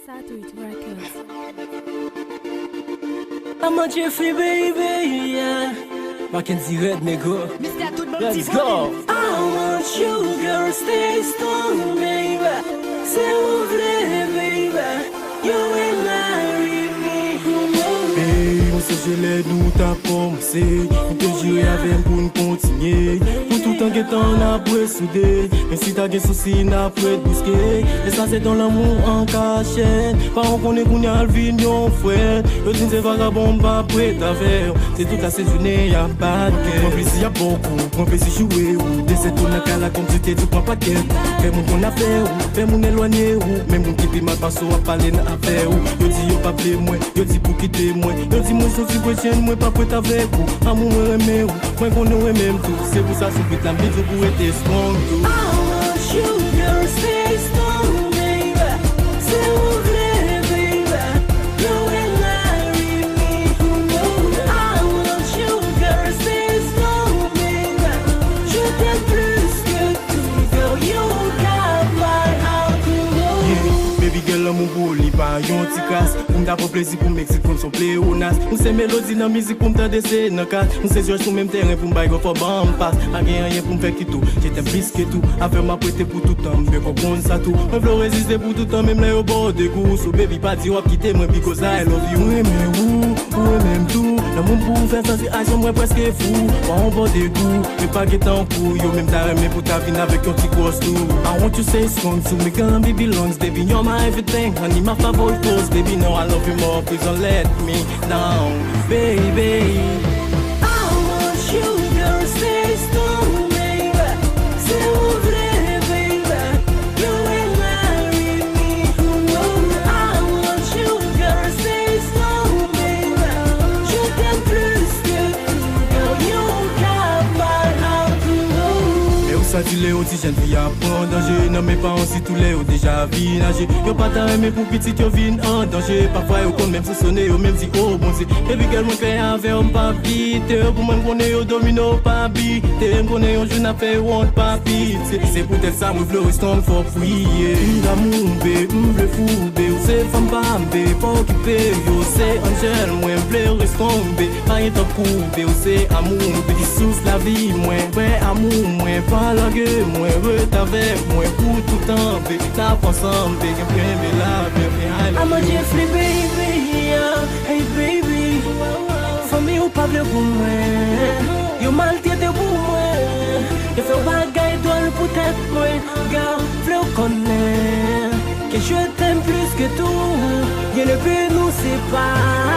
Satuit Records. I'm a Jeffrey baby, yeah. Mackenzie Red nigga. Let's go. I want you, girl, stay strong, baby. C'est mon vrai, baby. You will marry me. Hey, on se gelait, nous t'as pensé. On te jurait avec pour nous continuer. Pour tout en guettant, on a pu souder. Mais si t'as des soucis, on a pu te bousquer. Et ça, c'est dans l'amour en cachette. Pas on connaît qu'on y a le vignon, frère. Le दिन c'est vagabond, pas prêt à faire. C'est toute la saisonnée, y'a pas de guerre. Mon plaisir y'a beaucoup, mon plaisir jouer. Des étoiles dans la comme tu t'es, tu prends pas de guerre. Fais mon qu'on a fait, fais mon éloigné. Même mon qui mal passe à parler n'a affaire. Yo dis yo pas play moi, yo dis pour quitter moi. Yo dis moi je suis chrétien, moi pas prêt avec vous. Amour moi aimer ou, moi qu'on nous même tout. C'est pour ça que la vie pour être strong too. I want you, girl, stay strong, baby. C'est mon vrai, baby. You will marry me. I want you, girl, stay strong, baby. Je t'aime plus que tout, girl. You got my heart, Yeah, baby girl, mon beau lit pas yon ti casse. Pour m'd'avoir plaisir pour Mexique pour son pléonas. On sait mélodie dans musique pour m'tendre c'est dans cas. On sait jouer sur même terrain pour m'bailler for bam pass. A rien pour m'faire qui tout. J'étais plus que tout. Affaire m'a prêté pour tout temps. Mais comprendre ça tout. On veut résister pour tout temps même là au bord de goût. So baby pas dire quitter moi because I love you. Oui mais où même tout. L'amour pour faire ça c'est action moi presque fou. Pas en bord de goût. Mais pas guetter en coup. Yo même t'as aimé pour ta vie avec un petit cross tout. I want you say strong to me girl and be belongs. Baby you're my everything. Honey my favorite pose. Baby no I love you more. Please don't let me down, baby. I want you, girl, stay strong, baby. C'est mon vrai, baby. You will marry me. I want you, girl, stay strong, baby. Je t'aime plus que tout, girl. You got my heart. Et où ça dit Léo, si jeune fille apprend en danger. Non mais pas aussi tous les déjà vie nager. Yo pas ta aimé pour petit yo vin en danger. Parfois yo kon même se sonner, yo même dit oh bon c'est. Baby girl mon cœur avec on pas vite. Pour moi connaît yo domino pas vite. M'connais yo jeune affaire want pas vite. C'est peut-être ça me flow is strong for free. L'amour bé, m'ble fou bé. Ou c'est femme pas bé, pas occupé. Yo c'est angel, moi m'ble reste tombé. Pas y t'en couper, ou c'est amour bé. Sous la vie, moi vrai amour, moi pas la gueule, moi re avec moi pour tout le temps. Bé, t'as pas ensemble, bé, qu'un premier là, bé, I'm a Jeffrey baby, yeah. Hey baby. Famille ou pas pour moi. Yo mal tête pour moi. Yo fait bagaille douane pour tête moi. Gars, fleur connaît que je t'aime plus que tout. Y'a le but nous sépare.